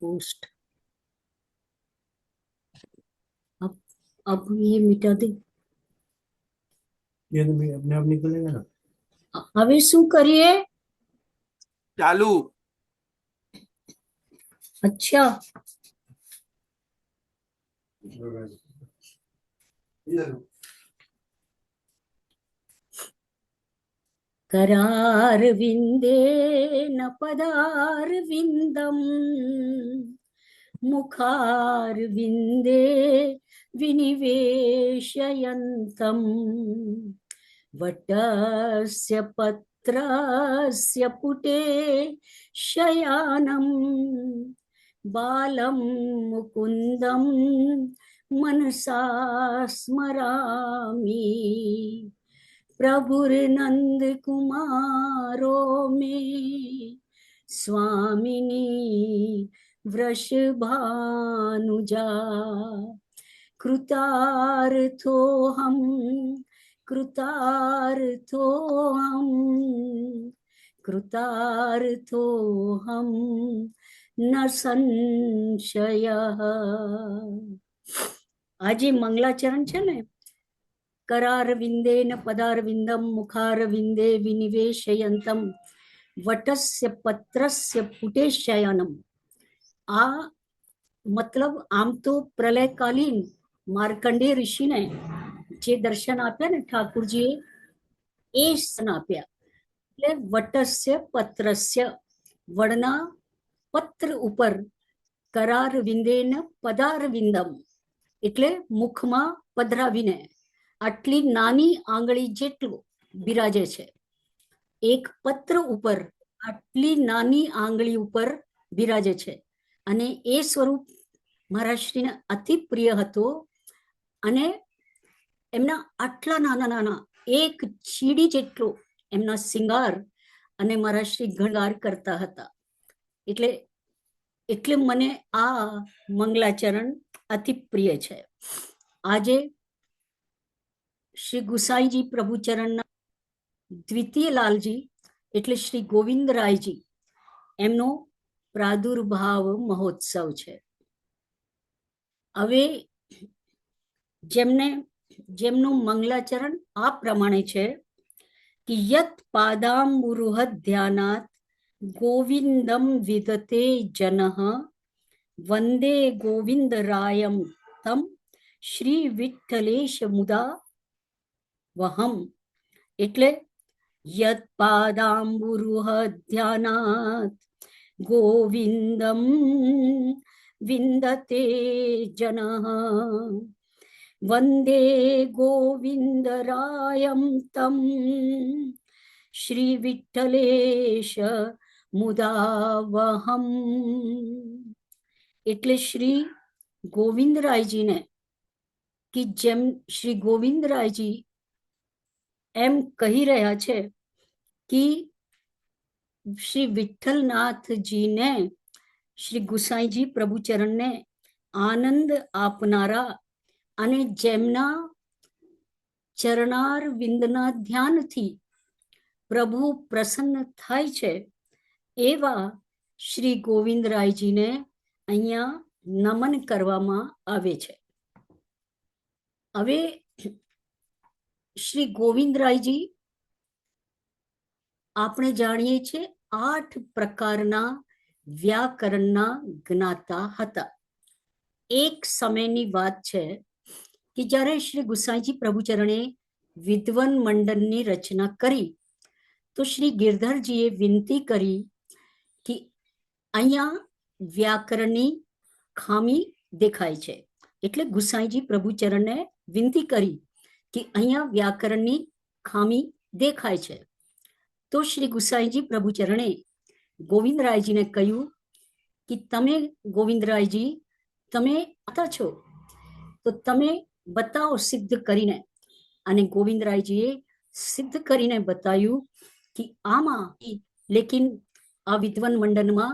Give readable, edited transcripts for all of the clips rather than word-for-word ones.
Post. अब ये मिटा दे। ये तो अपने आप निकलेगा ना। હવે શું કરીએ? ચાલુ. अच्छा, करार विंदे न पदार विंदम मुखार विंदे विनिवेशयन्तम वटस्य पत्रस्य पुटे शयानं बालं मुकुन्दं मनसा स्मरामि। प्रभुर्नंद कुमारो में स्वामिनी वृषभानुजा कृतार्थोऽहं कृतार्थोऽहं कृतार्थोऽहं न संशयः। આજે મંગલાચરણ છે ને, करार विंदेन पदार विंदम मुखार विंदे विनिवेशयन्तम वटस्य पत्रस्य पुटे शयनम। आ मतलब आम तो प्रलयकालीन मार्कंडेय ऋषिने જે દર્શન આપ્યા ને ઠાકુરજીએ એ સ્તન આપ્યા. એટલે વટસ્ય પત્રસ્ય વડના પત્ર ઉપર કરાર વિંદેન પદાર વિંદમ એટલે મુખમાં પધરાવીને આટલી નાની આંગળી જેટલું બિરાજે છે. એક પત્ર ઉપર આટલી નાની આંગળી ઉપર બિરાજે છે અને એ સ્વરૂપ મહારાજશ્રીને અતિ પ્રિય હતો. અને એમના આટલા નાના નાના એક ચીડી જેટલો એમના શિંગાર અને મહારાજશ્રી ગણગાર કરતા હતા. એટલે એટલે મને આ મંગલાચરણ અતિ પ્રિય છે. આજે શ્રી ગુસાઈજી પ્રભુચરણના દ્વિતીય લાલજી એટલે શ્રી ગોવિંદરાયજી એમનો પ્રાદુર્ભાવ મહોત્સવ છે. હવે જેમનું મંગલાચરણ આ પ્રમાણે છે કે યત પાદાંબુરુહ ધ્યાનાત ગોવિંદમ વિદતે જનઃ વંદે ગોવિંદરાયમ તમ શ્રી વિઠ્ઠલેશ મુદા વહમ. એટલે યત પાદાંબુરુહ ધ્યાનાત ગોવિંદમ વિંદતે જનઃ વંદે ગોવિંદરાયમ તમ શ્રી વિઠ્ઠલેશ મુદાવહમ. એટલે શ્રી ગોવિંદરાયજીને કે જેમ શ્રી ગોવિંદરાયજી એમ કહી રહ્યા છે કે શ્રી વિઠ્ઠલનાથજીને શ્રી ગુસાઈજી પ્રભુચરણને આનંદ આપનારા અને જેમના ચરણાર વિંદના ધ્યાનથી પ્રભુ પ્રસન્ન થાય છે એવા શ્રી ગોવિંદરાયજીને અહીંયા નમન કરવામાં આવે છે. હવે શ્રી ગોવિંદરાયજી આપણે જાણીએ છીએ 8 પ્રકારના વ્યાકરણના જ્ઞાતા હતા. એક સમયની વાત છે કે જ્યારે શ્રી ગુસાઈજી પ્રભુચરણે વિદ્વન મંડળની રચના કરી તો શ્રી ગિરધરજીએ વિનંતી કરી કે અહીંયા વ્યાકરણની ખામી દેખાય છે. એટલે ગુસાઈજી પ્રભુચરણને વિનંતી કરી કે અહીંયા વ્યાકરણની ખામી દેખાય છે. તો શ્રી ગુસાઈજી પ્રભુચરણે ગોવિંદરાયજીને કહ્યું કે તમે ગોવિંદરાયજી તમે આતા છો તો તમે બતાવો સિદ્ધ કરીને. અને ગોવિંદરાયજીએ સિદ્ધ કરીને બતાવ્યું કે આમાં લેકિન આ વિદ્વન મંડળમાં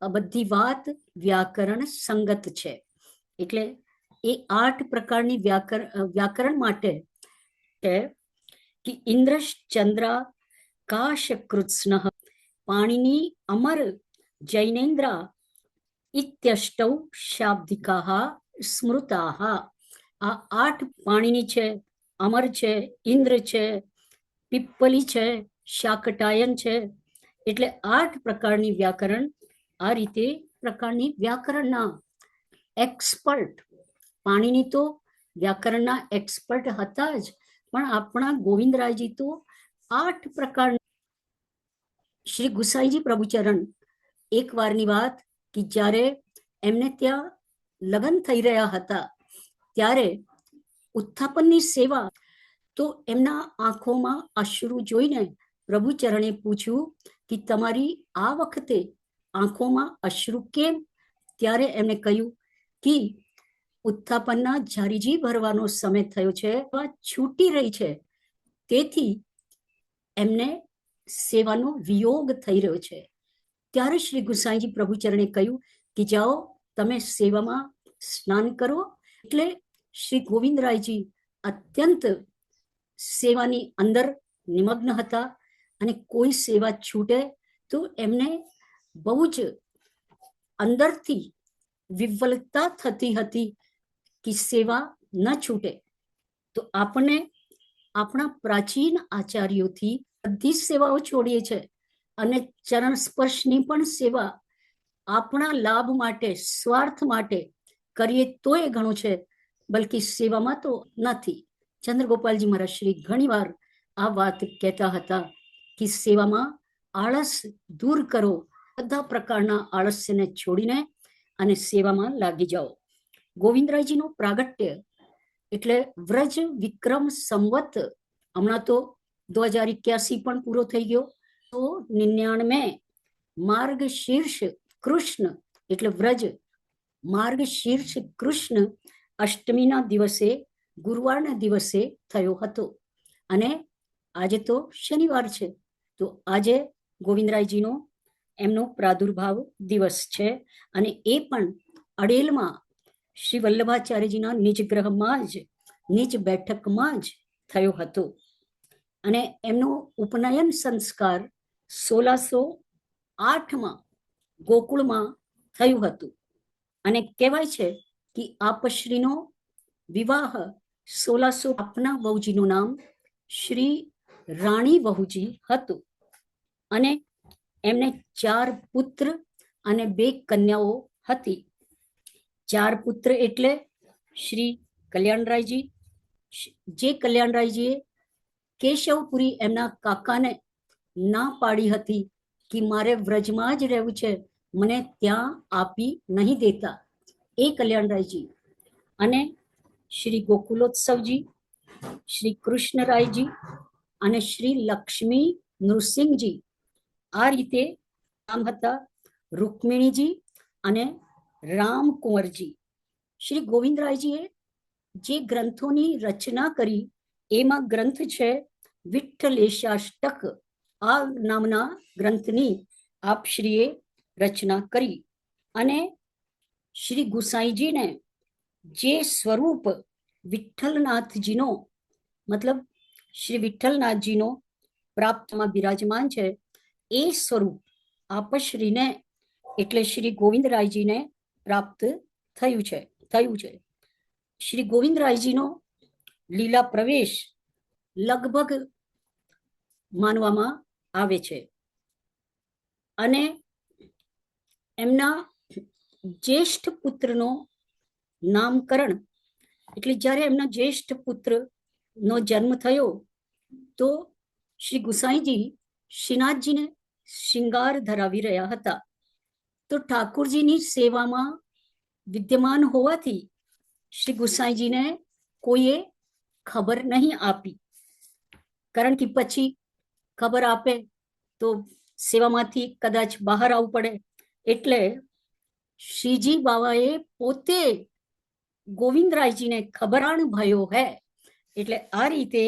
આ બધી વાત વ્યાકરણ સંગત છે. એટલે એ 8 પ્રકારની વ્યાકરણ માટે છે કે ઇન્દ્રશ ચંદ્રા કાશ કૃત્સ્ન પાણીની અમર જૈનેન્દ્ર ઇત્યષ્ટૌ શાબ્દિકાહ સ્મૃતાહ. આ 8 પાણીની છે, અમર છે, ઇન્દ્ર છે, પીપ્પલી છે, શાકટાયન છે. એટલે 8 પ્રકારની વ્યાકરણ. આ રીતે પ્રકારની વ્યાકરણના એક્સપર્ટ. પાણીની તો વ્યાકરણના એક્સપર્ટ હતા જ, પણ આપણા ગોવિંદરાયજી તો 8 પ્રકાર. શ્રી ગુસાઈજી પ્રભુચરણ એક વારની વાત કે જ્યારે એમને ત્યાં લગ્ન થઈ રહ્યા હતા ત્યારે ઉત્થાપનની સેવા, તો એમના આંખોમાં અશ્રુ જોઈને પ્રભુચરણે પૂછ્યું કે તમારી આ વખતે આંખોમાં અશ્રુ કેમ? ત્યારે એમણે કહ્યું કે ઉત્થાપનના ઝારીજી ભરવાનો સમય થયો છે, છૂટી રહી છે, તેથી એમને સેવાનો વિયોગ થઈ રહ્યો છે. ત્યારે શ્રી ગુસાઈજી પ્રભુચરણે કહ્યું કે જાઓ તમે સેવામાં સ્નાન કરો. એટલે શ્રી ગોવિંદરાયજી અત્યંત સેવાની અંદર નિમગ્ન હતા અને કોઈ સેવા છૂટે તો એમને બહુ જ અંદરથી વિવલતા થતી હતી કે સેવા ન છૂટે. તો આપણે આપણા પ્રાચીન આચાર્યોથી બધી સેવાઓ છોડીએ છે અને ચરણ સ્પર્શની પણ સેવા આપણા લાભ માટે, સ્વાર્થ માટે કરીએ તો એ ઘણું છે, બલકી સેવામાં તો નથી. ચંદ્રગોપાલજી મહારાજ શ્રી ઘણીવાર આ વાત કહેતા હતા કે સેવામાં આળસ દૂર કરો, બધા પ્રકારના આળસ્યને છોડીને અને સેવામાં લાગી જાઓ. ગોવિંદરાયજીનું પ્રાગટ્ય એટલે વ્રજ વિક્રમ સંવત. હમણાં તો 2081 પણ પૂરો થઈ ગયો. તો 99 માર્ગ શીર્ષ કૃષ્ણ એટલે વ્રજ માર્ગ શીર્ષ કૃષ્ણ અષ્ટમીના દિવસે, ગુરુવારના દિવસે થયો હતો. અને આજે તો શનિવાર છે, તો આજે ગોવિંદરાયજીનો એમનો પ્રાદુર્ભાવ દિવસ છે. અને એ પણ અડેલમાં શ્રી વલ્લભાચાર્યજીના નિજ ગ્રહમાં જ, નિજ બેઠકમાં જ થયો હતો. અને એમનો ઉપનયન સંસ્કાર 1608માં ગોકુળમાં થયું હતું. અને કહેવાય છે કે આપશ્રીનો વિવાહ 1600 આપના વહુજીનું નામ શ્રી રાણી વહુજી હતું. અને એમને 4 પુત્ર અને 2 કન્યાઓ હતી. 4 પુત્ર એટલે શ્રી કલ્યાણરાયજી, જે કલ્યાણરાયજીએ કેશવપુરી એમના કાકાને ના પાડી હતી કે મારે વ્રજમાં જ રહેવું છે, મને ત્યાં આપી નહીં દેતા, એ કલ્યાણરાયજી. અને શ્રી ગોકુલોત્સવજી, શ્રી કૃષ્ણરાયજી અને શ્રી લક્ષ્મી નૃસિંહજી. આ રીતે નામ હતા રૂકમિણીજી અને રામકુંવરજી. શ્રી ગોવિંદરાયજીએ જે ગ્રંથોની રચના કરી એમાં ગ્રંથ છે વિઠ્ઠલેશાષ્ટક. આ નામના ગ્રંથની આપશ્રીએ રચના કરી. અને શ્રી ગુસાઈજીને જે સ્વરૂપ વિઠ્ઠલનાથજીનો, મતલબ શ્રી વિઠ્ઠલનાથજીનો પ્રાપ્તમાં બિરાજમાન છે, એ સ્વરૂપ આપશ્રીને એટલે શ્રી ગોવિંદરાયજીને પ્રાપ્ત થયું છે. શ્રી ગોવિંદરાયજીનો લીલા પ્રવેશ લગભગ માનવામાં આવે છે. અને એમના જ્યેષ્ઠ પુત્રનો નામકરણ એટલે જ્યારે એમના જ્યેષ્ઠ પુત્રનો જન્મ થયો તો શ્રી ગુસાઈજી શ્રીનાથજીને શિંગાર ધરાવી રહ્યા હતા. તો ઠાકુરજીની સેવામાં વિદ્યમાન હોવાથી શ્રી ગુસાઈજીને કોઈએ ખબર નહીં આપી, કારણ કે પછી ખબર આપે તો સેવામાંથી કદાચ બહાર આવવું પડે. એટલે શ્રીજી બાવાએ પોતે ગોવિંદરાયજીને ખબરાણ ભયો હે. એટલે આ રીતે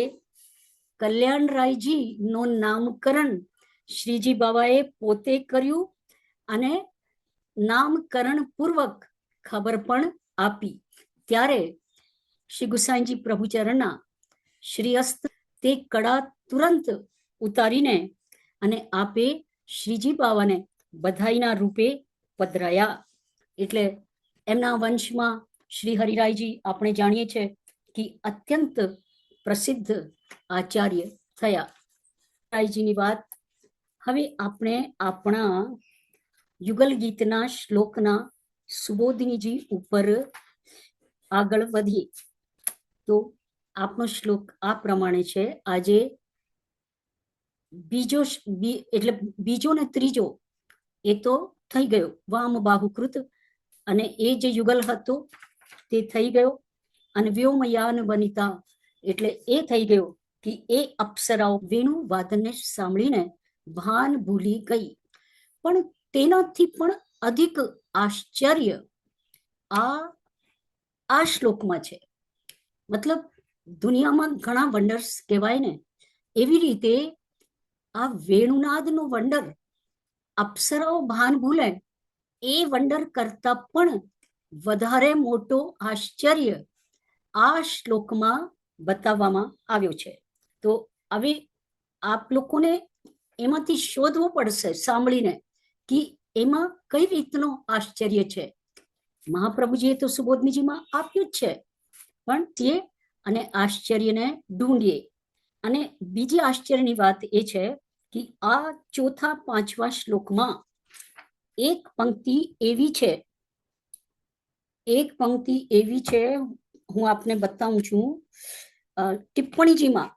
કલ્યાણરાયજી નો નામકરણ શ્રીજી બાવાએ પોતે કર્યું અને નામકરણ પૂર્વક ખબર પણ આપી. ત્યારે શ્રી ગુસાઈજી પ્રભુચરણના શ્રી હસ્ત તે કડા તુરંત ઉતારીને અને આપે શ્રીજી બાવાને બધાઈના રૂપે પધરાયા. એટલે એમના વંશમાં શ્રી હરિરાયજી આપણે જાણીએ છીએ કે અત્યંત પ્રસિદ્ધ આચાર્ય થયા. હરિરાયજીની વાત હવે આપણે આપણા યુગલ ગીતના શ્લોકના સુબોધિનીજી ઉપર આગળ વધીએ. તો આપનો શ્લોક આ પ્રમાણે છે. આજે એટલે બીજો ને ત્રીજો એ તો થઈ ગયો, વામ બાહુકૃત, અને એ જે યુગલ હતો તે થઈ ગયો. અને વ્યોમયાન વનિતા એટલે એ થઈ ગયો કે એ અપ્સરાઓ વેણુ વાદનને સાંભળીને ભાન ભૂલી ગઈ. પણ તેનાથી પણ અધિક આશ્ચર્ય આ શ્લોકમાં છે. મતલબ દુનિયામાં ઘણા વંડર્સ કહેવાય ને, એવી રીતે આ વેણુનાદનો વંડર, અપ્સરાઓ ભાન ભૂલે એ વંડર કરતા પણ વધારે મોટો આશ્ચર્ય આ શ્લોકમાં બતાવવામાં આવ્યો છે. તો હવે આપ લોકોને એમાંથી શોધવું પડશે સાંભળીને કે એમાં કઈ રીતનો આશ્ચર્ય છે. મહાપ્રભુજીએ તો સુબોધનીજીમાં આપ્યું જ છે, પણ તે અને આશ્ચર્યને ઢૂંઢીએ. અને બીજી આશ્ચર્યની વાત એ છે કે આ ચોથા પાંચમા શ્લોકમાં એક પંક્તિ એવી છે, હું આપને બતાવું છું. ટિપ્પણીજીમાં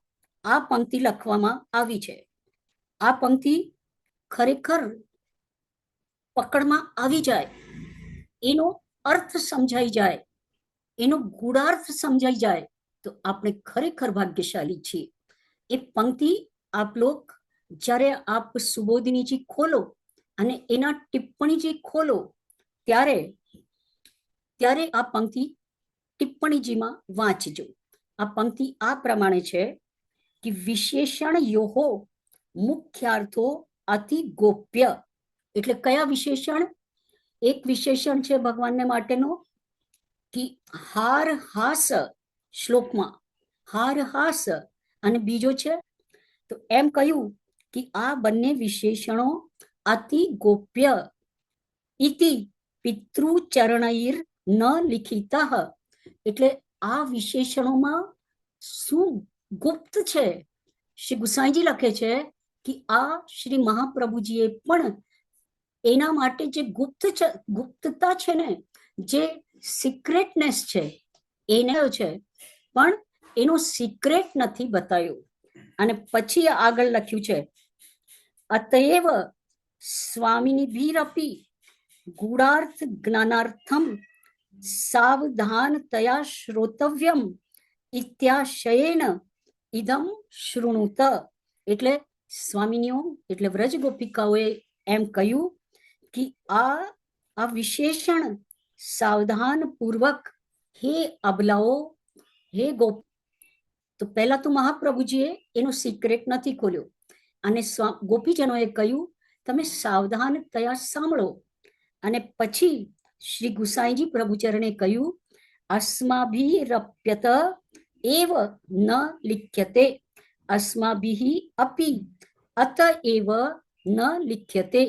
આ પંક્તિ લખવામાં આવી છે. આ પંક્તિ ખરેખર પકડમાં આવી જાય, એનો અર્થ સમજાઈ જાય, એનો ગૂઢાર્થ સમજાઈ જાય તો આપણે ખરેખર ભાગ્યશાળી છીએ. એ પંક્તિ આપ લોક જ્યારે આપ સુબોધિનીજી ખોલો અને એના ટિપ્પણીજી ખોલો ત્યારે આ પંક્તિ ટિપ્પણીજીમાં વાંચજો. આ પંક્તિ આ પ્રમાણે છે કે વિશેષણ યોહો મુખ્યાર્થો અતિ ગોપ્ય. એટલે કયા વિશેષણ? એક વિશેષણ છે ભગવાનને માટેનો કે હાર હાસ, શ્લોકમાં હાર હાસ, અને બીજો છે તો એમ કહ્યું કે આ બંને વિશેષણો અતિ ગોપ્ય ઇતિ પિતૃચરણૈર ન લિખિતઃ. એટલે આ વિશેષણોમાં શું ગુપ્ત છે? શ્રી ગુસાઈજી લખે છે કે આ શ્રી મહાપ્રભુજીએ પણ એના માટે જે ગુપ્તતા છે ને, જે સિક્રેટનેસ છે એને છે, પણ એનો સિક્રેટ નથી બતાવ્યો. અને પછી આગળ લખ્યું છે અતએવ સ્વામિની ભીરપી ગૂઢાર્થ જ્ઞાનાર્થમ સાવધાન તયા શ્રોતવ્યમ ઇત્યાશયેન ઇદમ શૃણુત. એટલે સ્વામિનીઓ એટલે વ્રજ ગોપિકાઓએ એમ કહ્યું કે આ વિશેષણ સાવધાન પૂર્વક હે અબલાઓ, હે ગોપ. તો પહેલા તો મહાપ્રભુજીએ એનો સિક્રેટ નથી ખોલ્યો અને ગોપીજનોએ કહ્યું તમે સાવધાન તયા સાંભળો. અને પછી શ્રી ગુસાઈજી પ્રભુચરણે કહ્યું અસ્માભિરપ્યત એવ ન લિખ્યતે, અસ્માભિ અપી અતએવ ન લિખ્યતે.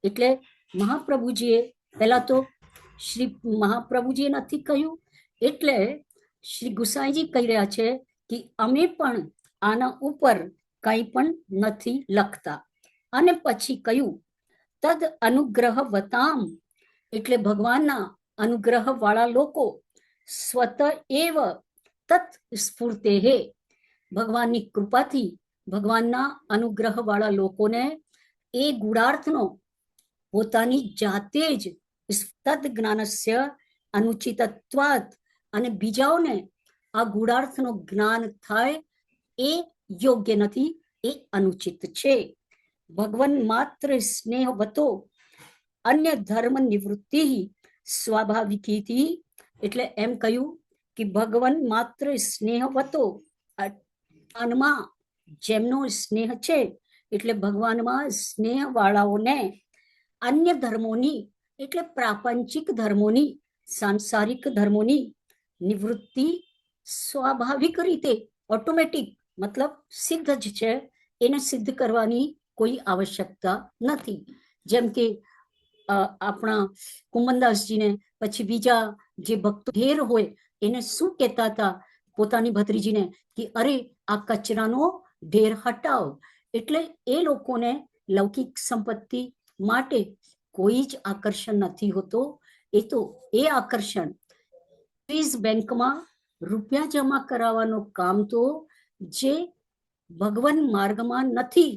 એટલે મહાપ્રભુજીએ પહેલા તો શ્રી મહાપ્રભુજીએ નથી કહ્યું, એટલે શ્રી ગુસાઈજી કહી રહ્યા છે કે અમે પણ આના ઉપર કંઈ પણ નથી લખતા. અને પછી કહ્યું તદ અનુગ્રહ વતામ, એટલે ભગવાનના અનુગ્રહ વાળા લોકો સ્વત એવ તત સ્ફૂર્તે, ભગવાનની કૃપાથી ભગવાનના અનુગ્રહ વાળા લોકોને એ ગુણાર્થનો પોતાની જાતે જ તદ જ્ઞાનસ્ય અનુચિતત્વાત, અને બીજાઓને આ ગુણાર્થનો જ્ઞાન થાય એ યોગ્ય નથી, એ અનુચિત છે. ભગવાન માત્ર સ્નેહવતો અન્ય ધર્મ નિવૃત્તિ સ્વાભાવિકી. એટલે એમ કહ્યું કે ભગવાન માત્ર સ્નેહવતો, ભગવાનમાં જેમનો સ્નેહ છે એટલે ભગવાનમાં સ્નેહ વાળાઓને અન્ય ધર્મોની એટલે પ્રાપંચિક ધર્મોની, સાંસારિક ધર્મોની નિવૃત્તિ સ્વાભાવિક રીતે ઓટોમેટિક, મતલબ સિદ્ધ જ છે, એને સિદ્ધ કરવાની કોઈ આવશ્યકતા નથી. જેમ કે આપણા કુંમનદાસજીને, પછી બીજા જે ભક્તો ઢેર હોય એને શું કહેતા હતા પોતાની ભત્રીજીને કે અરે આ કચરાનો ઢેર હટાવ. એટલે એ લોકોને લૌકિક સંપત્તિ માટે કોઈ જ આકર્ષણ નથી હોતો. એ તો એ આકર્ષણ સ્વિસ બેંકમાં રૂપિયા જમા કરાવવાનું કામ તો જે ભગવાન માર્ગમાં નથી,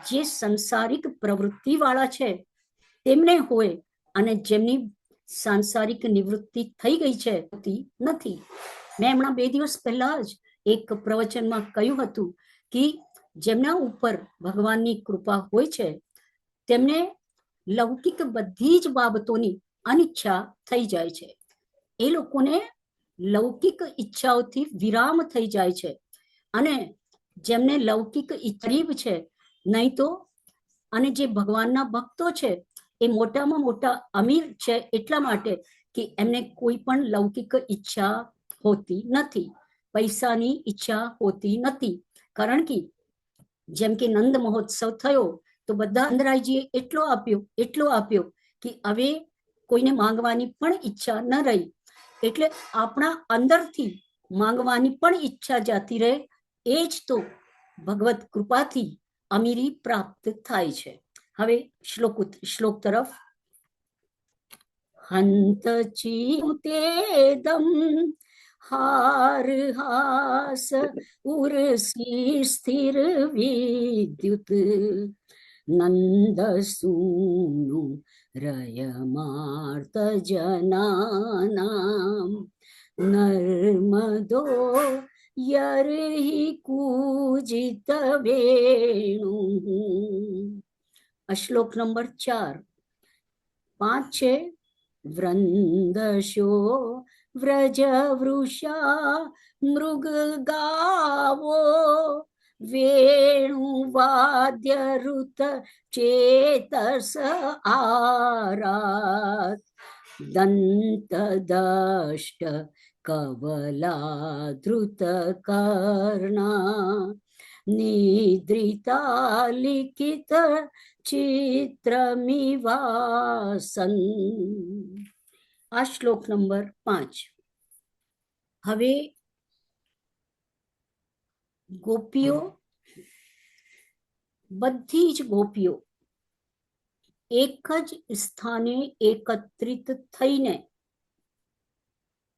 જે સંસારિક પ્રવૃત્તિ વાળા છે તેમને હોય, અને જેમની સાંસારિક નિવૃત્તિ થઈ ગઈ છે નથી. મેં હમણાં 2 દિવસ પહેલા જ એક પ્રવચનમાં કહ્યું હતું કે જેમના ઉપર ભગવાનની કૃપા હોય છે તેમને લૌકિક બધી જ બાબતોની અનિચ્છા થઈ જાય છે. એ લોકોને લૌકિક ઈચ્છાઓથી વિરામ થઈ જાય છે. અને જેમને લૌકિક ગરીબ છે નહીં તો, અને જે ભગવાનના ભક્તો છે એ મોટામાં મોટા અમીર છે એટલા માટે કે એમને કોઈ પણ લૌકિક ઈચ્છા હોતી નથી, પૈસાની ઈચ્છા હોતી નથી. કારણ કે જેમ કે નંદ મહોત્સવ થયો તો બધા અંદરાયજીએ એટલો આપ્યો કે હવે કોઈને માંગવાની પણ ઈચ્છા ન રહી. એટલે આપણા અંદરથી માંગવાની પણ ઈચ્છા જતી રહે. એ જ તો ભગવત કૃપાથી અમીરી પ્રાપ્ત થાય છે. હવે શ્લોક તરફ. હંત ચિંતેદમ હાર હાસ ઉર્સી સ્થિર વિદ્યુત નંદ સૂનુ રયમાર્ત જનાનામ નર્મદો યર્હિ કૂજિત વેણુ. આ શ્લોક નંબર 4. 5 છે વૃંદશો વ્રજવૃષા મૃગ ગાવો વેણુવાદ્ય ઋત ચેતસ આરાત દંત દષ્ટ કવલા ધૃત કર્ણા નિદ્રિતા લિખિત ચિત્રમિવાસન. આ શ્લોક નંબર 5. હવે ગોપીઓ, બધી જ ગોપીઓ એક જ સ્થાને એકત્રિત થઈને,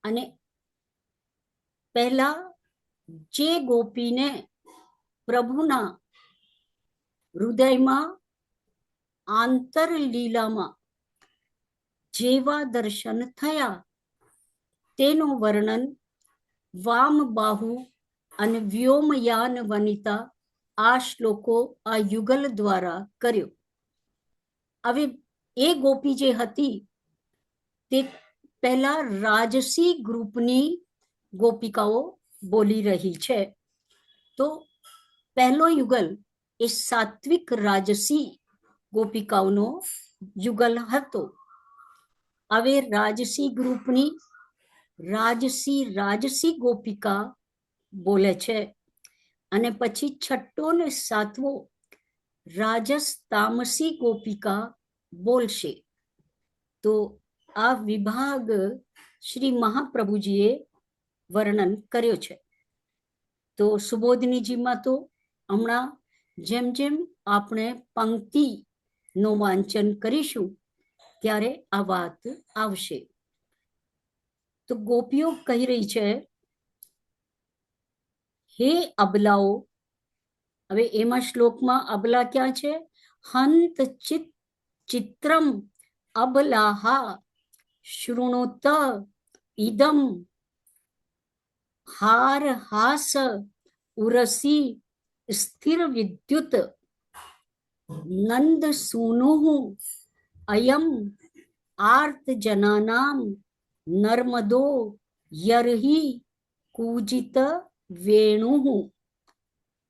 અને પહેલા જે ગોપીને પ્રભુના હૃદયમાં આંતરલીલામાં જેવા દર્શન થયા તેનું વર્ણન વામબાહુ અને વ્યોમયાન વનિતા આ શ્લોકો આ યુગલ દ્વારા કર્યો. હવે એ ગોપી જે હતી તે પહેલા રાજસી ગ્રુપની ગોપિકાઓ બોલી રહી છે. તો પહેલો યુગલ એ સાત્વિક રાજસી ગોપિકાઓનો યુગલ હતો. હવે રાજસી ગ્રુપની રાજસી ગોપિકા બોલે છે, અને પછી 6ઠ્ઠો ને 7મો રાજસ તામસી ગોપિકા બોલશે. તો આ વિભાગ શ્રી મહાપ્રભુજીએ વર્ણન કર્યો છે. તો સુબોધનીજીમાં તો હમણાં જેમ જેમ આપણે પંક્તિનું વાંચન કરીશું ત્યારે આ વાત આવશે. તો ગોપીઓ કહી રહી છે, હે અબલાઓ. હવે એમાં શ્લોકમાં અબલા ક્યાં છે? હંત ચિત્રમ અબલાહા શૃણુત ઇદમ હાર હાસ ઉરસી સ્થિર વિદ્યુત નંદ સૂનુ અયમ આર્ત જનાનામ નર્મદો યર્હિ કૂજિત વેણુ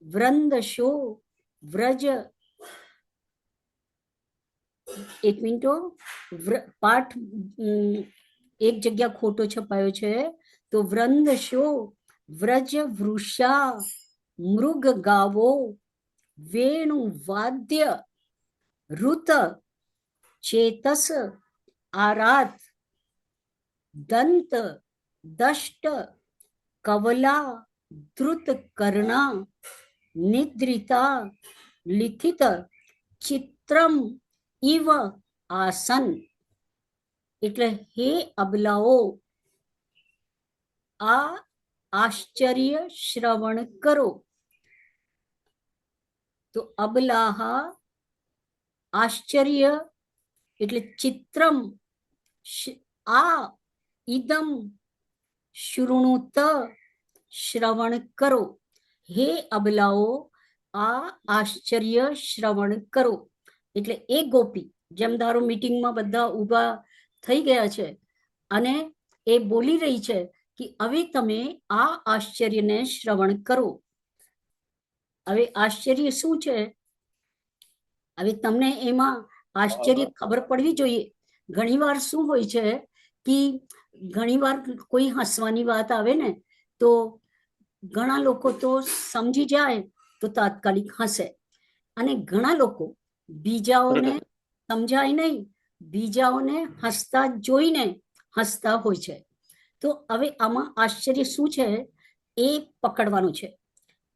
વૃંદશો વ્રજ. એક મિનિટો, પાઠ એક જગ્યા ખોટો છપાયો છે. તો વૃંદશો વ્રજ વૃષા મૃગ ગાવો વેણુ વાદ્ય ઋત ચેતસ આરાત દંત દષ્ટ કવલા ધૃત કર્ણા નિદ્રિતા લિખિત ચિત્રમ ઇવ આસન. એટલે હે અબલાઓ, આ આશ્ચર્ય શ્રવણ કરો. તો અબલાહા આશ્ચર્ય એટલે ચિત્રમ, આ ઇદમ શૃણુત શ્રવણ કરો. હે અબલાઓ, આ આશ્ચર્ય શ્રવણ કરો. એટલે એ ગોપી, જેમ ધારો મીટિંગમાં બધા ઊભા થઈ ગયા છે અને એ બોલી રહી છે કે હવે તમે આ આશ્ચર્યને શ્રવણ કરો. હવે આશ્ચર્ય શું છે? હવે તમને એમાં આશ્ચર્ય ખબર પડવી જોઈએ. ઘણીવાર શું હોય છે કે ઘણીવાર કોઈ હસવાની વાત આવે ને તો ઘણા લોકો તો સમજી જાય તો તાત્કાલિક હસે, અને ઘણા લોકો બીજાઓને સમજાય નહીં, બીજાઓને હસતા જોઈને હસતા હોય છે. તો હવે આમાં આશ્ચર્ય શું છે એ પકડવાનું છે.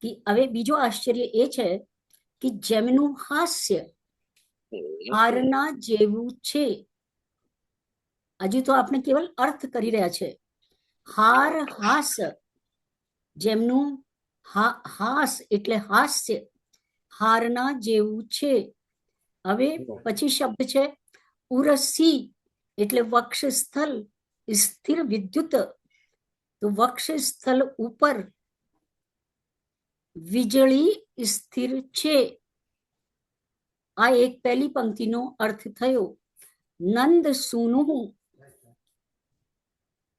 કે હવે બીજો આશ્ચર્ય એ છે કે જેમનું હાસ્ય હારના જેવું છે. હજુ તો આપણે કેવલ અર્થ કરી રહ્યા છે. હાર હાસ, જેમનું હાસ એટલે હાસ્ય હારના જેવું છે. હવે પછી શબ્દ છે ઉરસી, એટલે વક્ષસ્થલ સ્થિર વિદ્યુત. તો વક્ષસ્થલ ઉપર વીજળી સ્થિર છે. આ એક પહેલી પંક્તિનો અર્થ થયો. નંદ સુનું,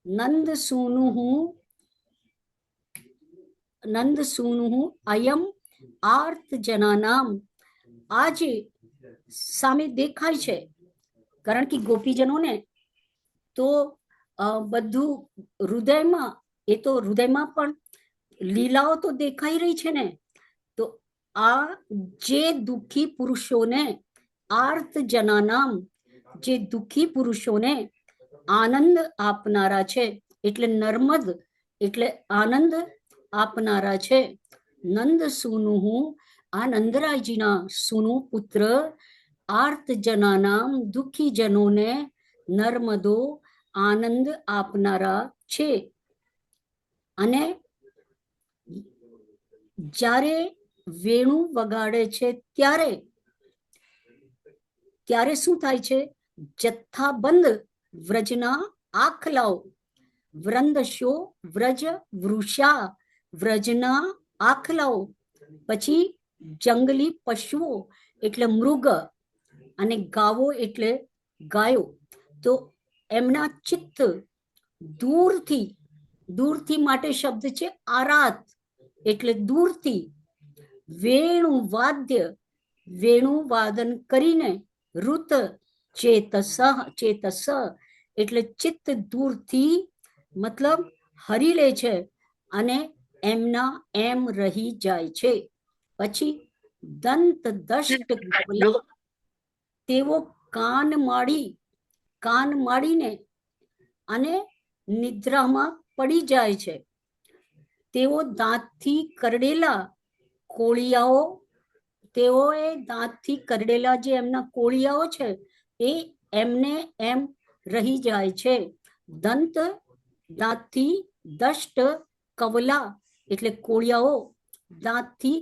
નંદ સુનું, નંદ સુનું અયમ આર્ત જનાનામ. આજે સામે દેખાય છે, કારણ કે ગોપીજનોને તો બધું હૃદયમાં, એ તો હૃદયમાં પણ લીલાઓ તો દેખાઈ રહી છે ને. તો આ જે દુઃખી પુરુષોને, આર્ત જનાનામ, જે દુઃખી પુરુષોને આનંદ આપનારા છે, એટલે નર્મદ એટલે આનંદ આપનારા છે. નંદ સુનું, આ નંદરાયજીના સુનું પુત્ર આર્ત જનાનામ, દુઃખી જનોને નર્મદો આનંદ આપનારા છે. અને જ્યારે વેણુ વગાડે છે ત્યારે શું થાય છે? જથ્થાબંધ વ્રજના આખલાઓ, વ્રંદશો વ્રજ વૃષા, વ્રજના આખલાઓ, પછી જંગલી પશુઓ એટલે મૃગ, અને ગાવો એટલે ગાયો. તો એમના ચિત્ત દૂરથી, દૂરથી માટે શબ્દ છે આરાત, એટલે દૂરથી વેણુ વાદ્ય, વેણુ વાદન કરીને ઋત ચેતસ, ચેતસ એટલે ચિત્ત દૂરથી મતલબ હરી લે છે અને એમના એમ રહી જાય છે. પછી દંત દષ્ટ કવલા, તેઓ કાન માંડીને અને નિદ્રામાં પડી જાય છે. તેઓ દાંતથી કરડેલા કોળિયાઓ, તેઓએ દાંતથી કરડેલા જે એમના કોળિયાઓ છે એ એમને એમ રહી જાય છે. દંત દાંતથી, દષ્ટ કવલા એટલે કોળિયાઓ, દાંતથી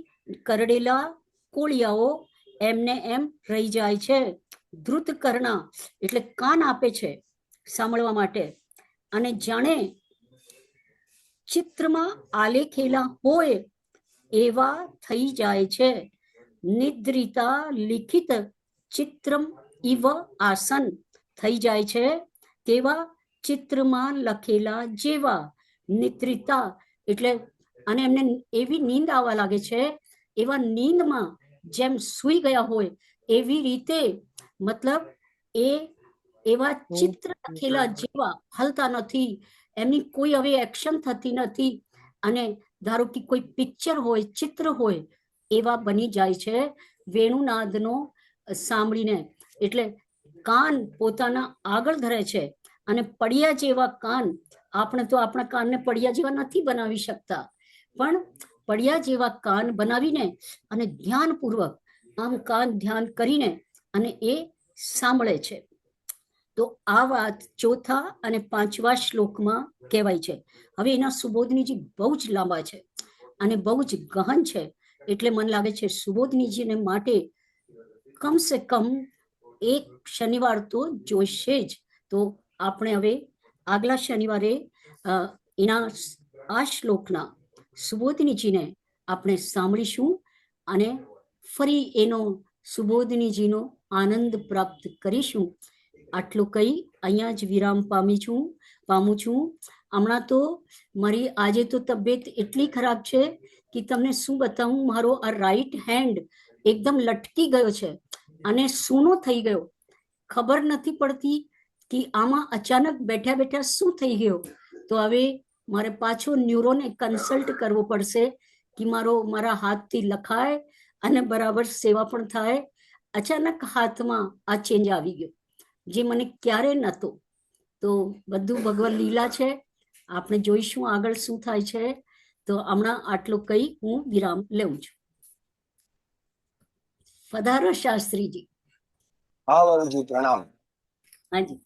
કરડેલા કોળિયાઓ એમને એમ રહી જાય છે. ધૃત કર્ણા એટલે કાન આપે છે સાંભળવા માટે, અને જાણે ચિત્રમાં આલેખેલા હોય એવા થઈ જાય છે. નિદ્રિતા લિખિત ચિત્રમ ઇવ આસન, થઈ જાય છે તેવા ચિત્રમાં લખેલા જેવા. નિદ્રિતા એટલે, અને એમને એવી નીંદ આવવા લાગે છે, એવા નીંદમાં જેમ સૂઈ ગયા હોય એવી રીતે, મતલબ એ એવા ચિત્ર લખેલા જેવા, હલતા નથી, એમની કોઈ હવે એક્શન થતી નથી, અને ધારો કે કોઈ પિક્ચર હોય, ચિત્ર હોય એવા બની જાય છે વેણુનાદનો સાંભળીને. એટલે કાન પોતાના આગળ ધરે છે અને પડિયા જેવા કાન, આપણે તો આપણા કાનને પડિયા જેવા નથી બનાવી શકતા, પણ પડિયા જેવા કાન બનાવીને અને ધ્યાનપૂર્વક આમ કાન ધ્યાન કરીને અને એ સાંભળે છે. તો આ વાત ચોથા અને પાંચમા શ્લોકમાં કહેવાય છે. હવે એના સુબોધનીજી બહુ જ લાંબા છે અને બહુ જ ગહન છે, એટલે મને લાગે છે સુબોધનીજીને માટે કમસે કમ એક શનિવાર તો જોઈશે જ. તો આપણે હવે આગલા શનિવારે એના આ શ્લોકના સુબોધનીજીને આપણે સાંભળીશું અને ફરી એનો સુબોધનીજીનો આનંદ પ્રાપ્ત કરીશું. આટલું કહી અહીંયા જ વિરામ પામું છું. હમણાં તો મારી આજે તો તબિયત એટલી ખરાબ છે કે તમને શું બતાવું, મારો આ રાઈટ હેન્ડ એકદમ લટકી ગયો છે અને સૂનો થઈ ગયો. ખબર નથી પડતી કે આમાં અચાનક બેઠા બેઠા શું થઈ ગયો. તો હવે મારે પાછો ન્યુરોને કન્સલ્ટ કરવો પડશે કે મારા હાથથી લખાય અને બરાબર સેવા પણ થાય. અચાનક હાથમાં આ ચેન્જ આવી ગયો, જે મને ક્યારે નહોતો. તો બધું ભગવાન લીલા છે, આપણે જોઈશું આગળ શું થાય છે. તો હમણાં આટલું કહી હું વિરામ લઉં છું. પધારો શાસ્ત્રીજી. હા વરુજી, પ્રણામ. હાજી.